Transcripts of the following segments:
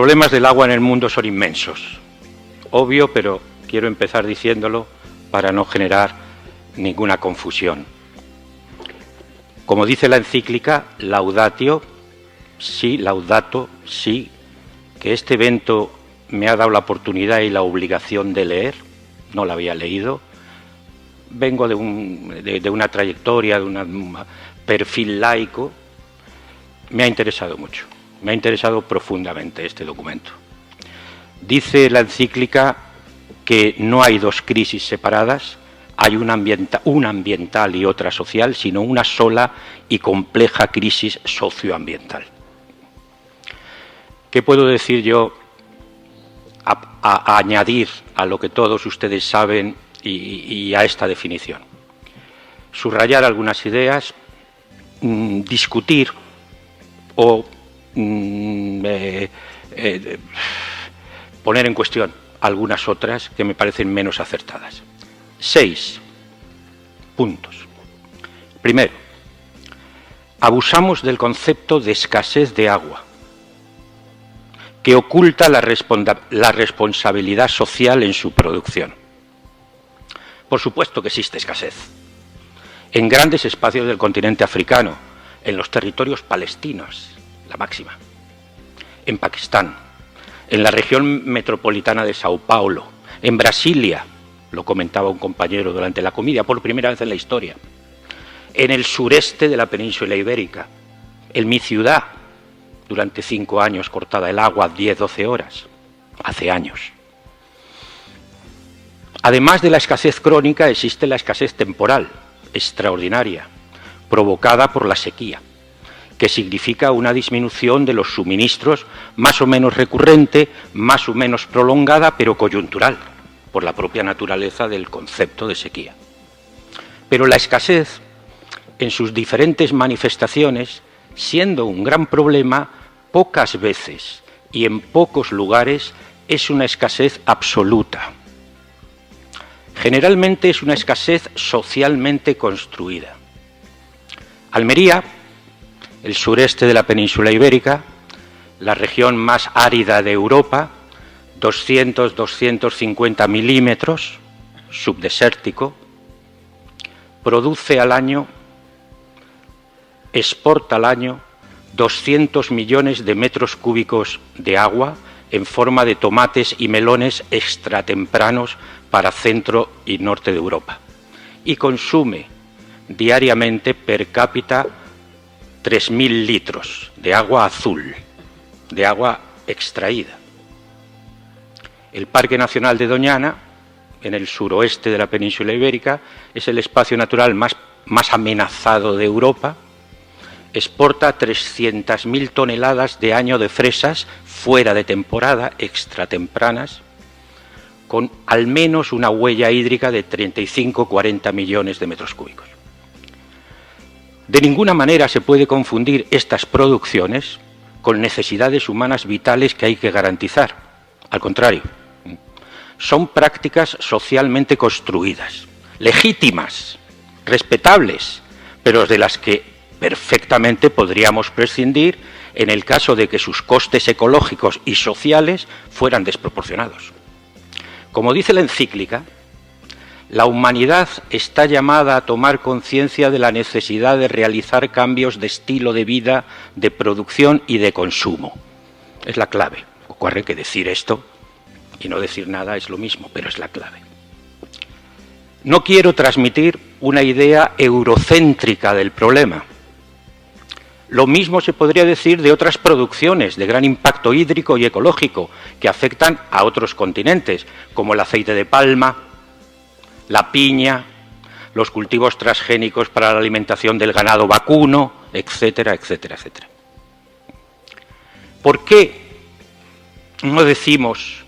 problemas del agua en el mundo son inmensos. Obvio, pero quiero empezar diciéndolo para no generar ninguna confusión. Como dice la encíclica Laudatio Si, Laudato Si, que este evento me ha dado la oportunidad y la obligación de leer, no la había leído. Vengo de una trayectoria, de un perfil laico. Me ha interesado mucho, me ha interesado profundamente este documento. Dice la encíclica que no hay dos crisis separadas, hay una ambiental y otra social, sino una sola y compleja crisis socioambiental. ¿Qué puedo decir yo a añadir a lo que todos ustedes saben y a esta definición? Subrayar algunas ideas, discutir o poner en cuestión algunas otras que me parecen menos acertadas. 6 puntos. Primero, abusamos del concepto de escasez de agua, que oculta la responsabilidad social en su producción. Por supuesto que existe escasez. En grandes espacios del continente africano, en los territorios palestinos, la máxima, en Pakistán, en la región metropolitana de Sao Paulo, en Brasilia, lo comentaba un compañero durante la comida, por primera vez en la historia, en el sureste de la península ibérica, en mi ciudad, durante 5 años cortada el agua 10-12 horas, hace años. Además de la escasez crónica, existe la escasez temporal, extraordinaria, provocada por la sequía, que significa una disminución de los suministros más o menos recurrente, más o menos prolongada, pero coyuntural, por la propia naturaleza del concepto de sequía. Pero la escasez, en sus diferentes manifestaciones, siendo un gran problema, pocas veces y en pocos lugares es una escasez absoluta. Generalmente es una escasez socialmente construida. Almería, el sureste de la península ibérica, la región más árida de Europa, 200-250 milímetros, subdesértico, produce al año, exporta al año 200 millones de metros cúbicos de agua en forma de tomates y melones extratempranos para centro y norte de Europa. Y consume diariamente per cápita 3.000 litros de agua azul, de agua extraída. El Parque Nacional de Doñana, en el suroeste de la península ibérica, es el espacio natural más amenazado de Europa. Exporta 300.000 toneladas de año de fresas fuera de temporada, extratempranas, con al menos una huella hídrica de 35-40 millones de metros cúbicos. De ninguna manera se puede confundir estas producciones con necesidades humanas vitales que hay que garantizar. Al contrario, son prácticas socialmente construidas, legítimas, respetables, pero de las que perfectamente podríamos prescindir en el caso de que sus costes ecológicos y sociales fueran desproporcionados. Como dice la encíclica, la humanidad está llamada a tomar conciencia de la necesidad de realizar cambios de estilo de vida, de producción y de consumo. Es la clave. Ocurre que decir esto y no decir nada es lo mismo, pero es la clave. No quiero transmitir una idea eurocéntrica del problema. Lo mismo se podría decir de otras producciones de gran impacto hídrico y ecológico que afectan a otros continentes, como el aceite de palma, la piña, los cultivos transgénicos para la alimentación del ganado vacuno, etcétera, etcétera, etcétera. ¿Por qué no decimos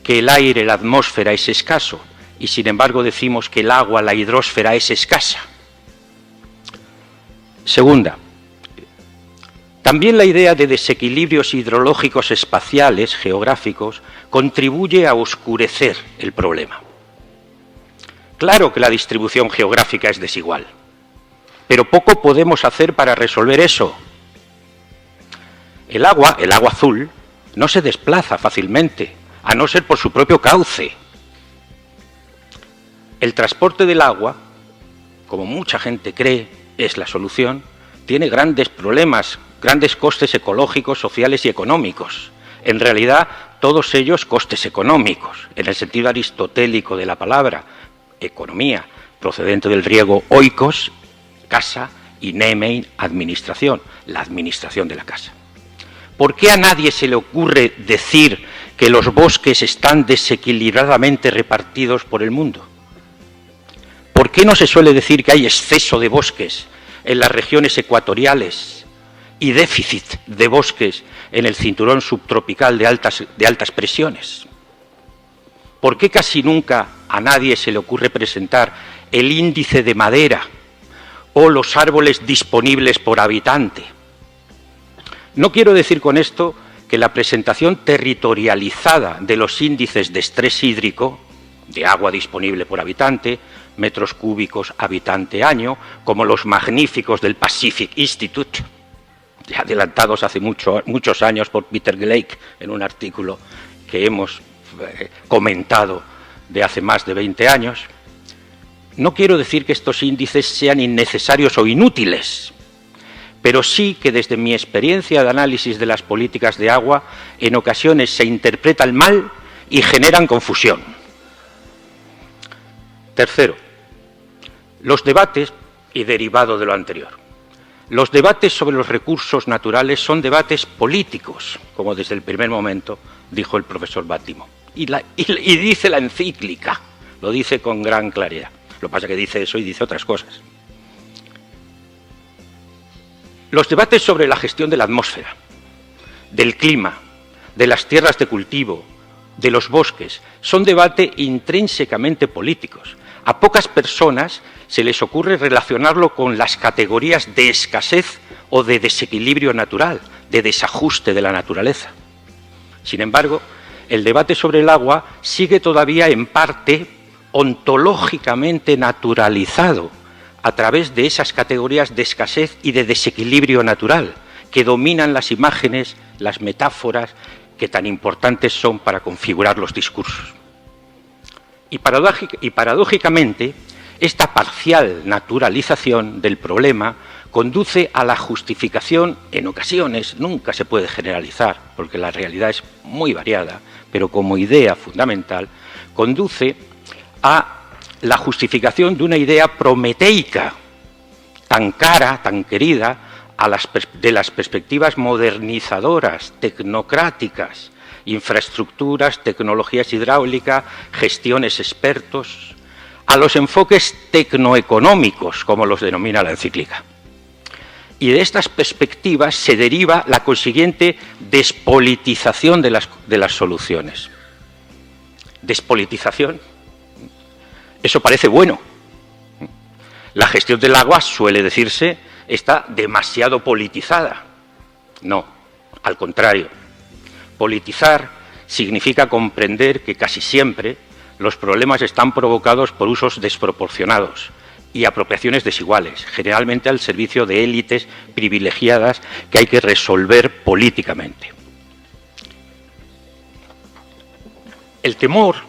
que el aire, la atmósfera es escaso y sin embargo decimos que el agua, la hidrosfera es escasa? Segunda, también la idea de desequilibrios hidrológicos espaciales, geográficos, contribuye a oscurecer el problema. Claro que la distribución geográfica es desigual, pero poco podemos hacer para resolver eso. El agua azul, no se desplaza fácilmente, a no ser por su propio cauce. El transporte del agua, como mucha gente cree es la solución, tiene grandes problemas, grandes costes ecológicos, sociales y económicos. En realidad, todos ellos costes económicos, en el sentido aristotélico de la palabra, economía, procedente del griego oikos, casa, y nemein, administración, la administración de la casa. ¿Por qué a nadie se le ocurre decir que los bosques están desequilibradamente repartidos por el mundo? ¿Por qué no se suele decir que hay exceso de bosques en las regiones ecuatoriales y déficit de bosques en el cinturón subtropical de altas presiones? ¿Por qué casi nunca a nadie se le ocurre presentar el índice de madera o los árboles disponibles por habitante? No quiero decir con esto que la presentación territorializada de los índices de estrés hídrico, de agua disponible por habitante, metros cúbicos habitante año, como los magníficos del Pacific Institute, adelantados hace muchos años por Peter Glake en un artículo que hemos comentado de hace más de 20 años, no quiero decir que estos índices sean innecesarios o inútiles, pero sí que desde mi experiencia de análisis de las políticas de agua, en ocasiones se interpretan mal y generan confusión. Tercero, los debates, y derivado de lo anterior, los debates sobre los recursos naturales son debates políticos, como desde el primer momento dijo el profesor Bátimo. Y dice la encíclica, lo dice con gran claridad. Lo que pasa es que dice eso y dice otras cosas. Los debates sobre la gestión de la atmósfera, del clima, de las tierras de cultivo, de los bosques, son debates intrínsecamente políticos. A pocas personas se les ocurre relacionarlo con las categorías de escasez o de desequilibrio natural, de desajuste de la naturaleza. Sin embargo, el debate sobre el agua sigue todavía en parte ontológicamente naturalizado a través de esas categorías de escasez y de desequilibrio natural que dominan las imágenes, las metáforas que tan importantes son para configurar los discursos. Y paradójicamente, esta parcial naturalización del problema conduce a la justificación, en ocasiones, nunca se puede generalizar, porque la realidad es muy variada, pero como idea fundamental, conduce a la justificación de una idea prometeica, tan cara, tan querida, de las perspectivas modernizadoras, tecnocráticas, infraestructuras, tecnologías hidráulicas, gestiones expertos, a los enfoques tecnoeconómicos, como los denomina la encíclica. Y de estas perspectivas se deriva la consiguiente despolitización de las soluciones. Despolitización. Eso parece bueno. La gestión del agua, suele decirse, está demasiado politizada. No, al contrario. Politizar significa comprender que casi siempre los problemas están provocados por usos desproporcionados y apropiaciones desiguales, generalmente al servicio de élites privilegiadas que hay que resolver políticamente. El temor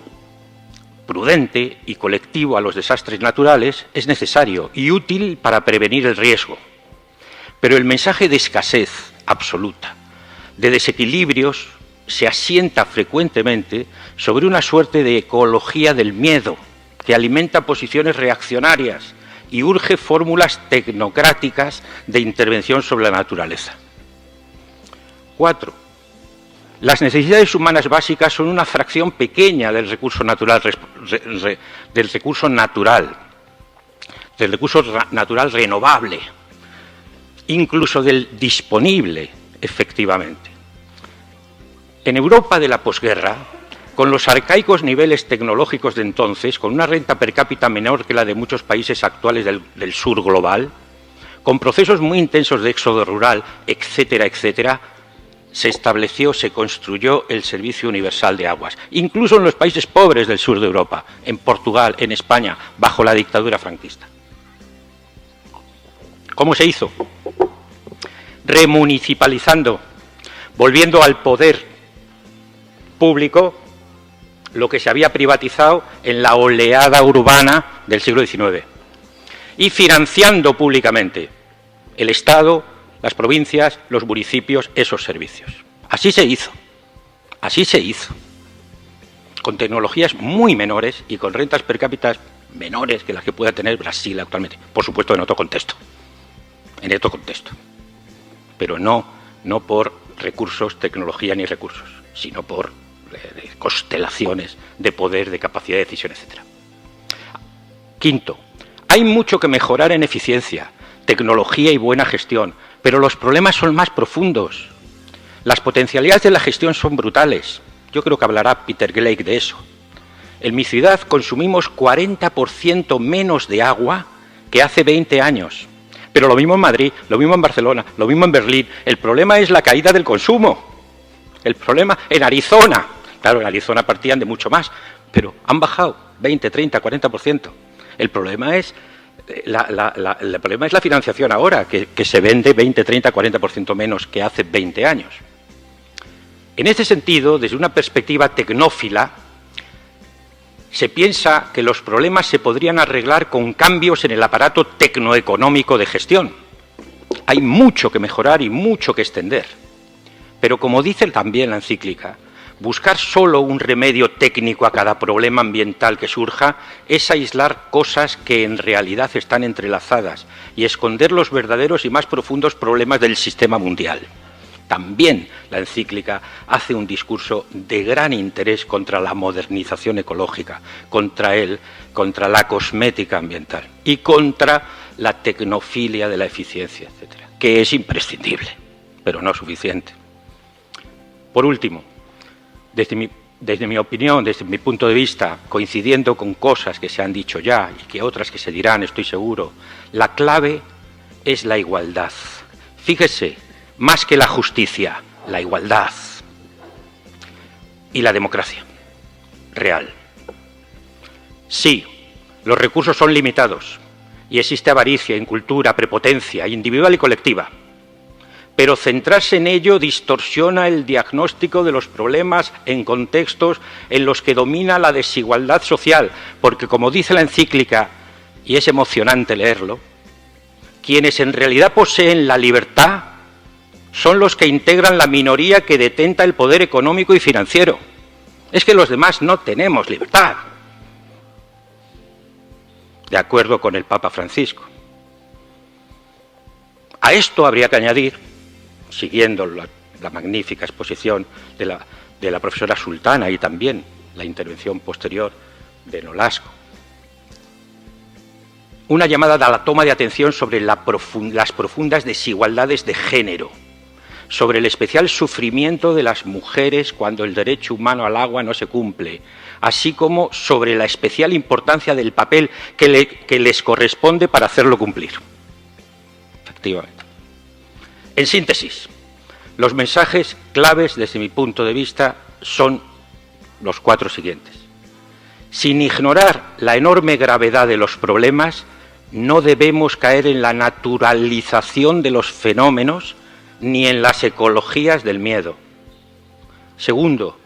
prudente y colectivo a los desastres naturales es necesario y útil para prevenir el riesgo. Pero el mensaje de escasez absoluta, de desequilibrios, se asienta frecuentemente sobre una suerte de ecología del miedo que alimenta posiciones reaccionarias y urge fórmulas tecnocráticas de intervención sobre la naturaleza. 4. Las necesidades humanas básicas son una fracción pequeña del recurso natural, del recurso natural renovable, incluso del disponible, efectivamente. En Europa de la posguerra, con los arcaicos niveles tecnológicos de entonces, con una renta per cápita menor que la de muchos países actuales del sur global, con procesos muy intensos de éxodo rural, etcétera, etcétera, se estableció, se construyó el Servicio Universal de Aguas, incluso en los países pobres del sur de Europa, en Portugal, en España, bajo la dictadura franquista. ¿Cómo se hizo? Remunicipalizando, volviendo al poder público lo que se había privatizado en la oleada urbana del siglo XIX y financiando públicamente el Estado, las provincias, los municipios, esos servicios. Así se hizo, con tecnologías muy menores y con rentas per cápita menores que las que pueda tener Brasil actualmente, por supuesto en otro contexto, pero no por recursos, tecnología ni recursos, sino por constelaciones de poder, de capacidad de decisión, etc. Quinto, hay mucho que mejorar en eficiencia, tecnología y buena gestión, pero los problemas son más profundos. Las potencialidades de la gestión son brutales. Yo creo que hablará Peter Gleick de eso. En mi ciudad consumimos 40% menos de agua que hace 20 años. Pero lo mismo en Madrid, lo mismo en Barcelona, lo mismo en Berlín. El problema es la caída del consumo. El problema en Arizona. Claro, en Arizona partían de mucho más, pero han bajado 20, 30, 40%. El problema es la financiación ahora, que se vende 20, 30, 40% menos que hace 20 años. En este sentido, desde una perspectiva tecnófila, se piensa que los problemas se podrían arreglar con cambios en el aparato tecnoeconómico de gestión. Hay mucho que mejorar y mucho que extender. Pero como dice también la encíclica, buscar solo un remedio técnico a cada problema ambiental que surja es aislar cosas que en realidad están entrelazadas y esconder los verdaderos y más profundos problemas del sistema mundial. También la encíclica hace un discurso de gran interés contra la modernización ecológica, contra la cosmética ambiental y contra la tecnofilia de la eficiencia, etcétera, que es imprescindible, pero no suficiente. Por último, desde mi opinión, desde mi punto de vista, coincidiendo con cosas que se han dicho ya y que otras que se dirán, estoy seguro, la clave es la igualdad. Fíjese, más que la justicia, la igualdad y la democracia real. Sí, los recursos son limitados y existe avaricia, incultura, prepotencia individual y colectiva, pero centrarse en ello distorsiona el diagnóstico de los problemas en contextos en los que domina la desigualdad social, porque como dice la encíclica, y es emocionante leerlo, quienes en realidad poseen la libertad son los que integran la minoría que detenta el poder económico y financiero. Es que los demás no tenemos libertad, de acuerdo con el Papa Francisco. A esto habría que añadir, siguiendo la magnífica exposición de la profesora Sultana y también la intervención posterior de Nolasco, una llamada a la toma de atención sobre las profundas desigualdades de género, sobre el especial sufrimiento de las mujeres cuando el derecho humano al agua no se cumple, así como sobre la especial importancia del papel que les corresponde para hacerlo cumplir. Efectivamente. En síntesis, los mensajes claves desde mi punto de vista son los 4 siguientes. Sin ignorar la enorme gravedad de los problemas, no debemos caer en la naturalización de los fenómenos ni en las ecologías del miedo. Segundo,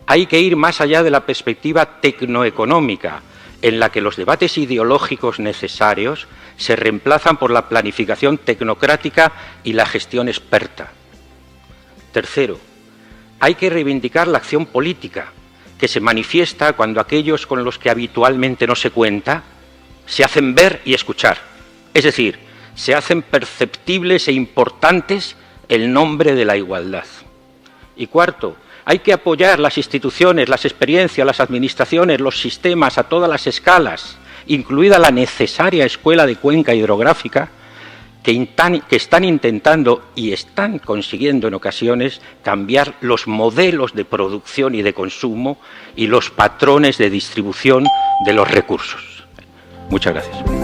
hay que ir más allá de la perspectiva tecnoeconómica, en la que los debates ideológicos necesarios se reemplazan por la planificación tecnocrática y la gestión experta. Tercero, hay que reivindicar la acción política, que se manifiesta cuando aquellos con los que habitualmente no se cuenta se hacen ver y escuchar, es decir, se hacen perceptibles e importantes en nombre de la igualdad. Y cuarto, hay que apoyar las instituciones, las experiencias, las administraciones, los sistemas a todas las escalas, incluida la necesaria escuela de cuenca hidrográfica, que están intentando y están consiguiendo en ocasiones cambiar los modelos de producción y de consumo y los patrones de distribución de los recursos. Muchas gracias.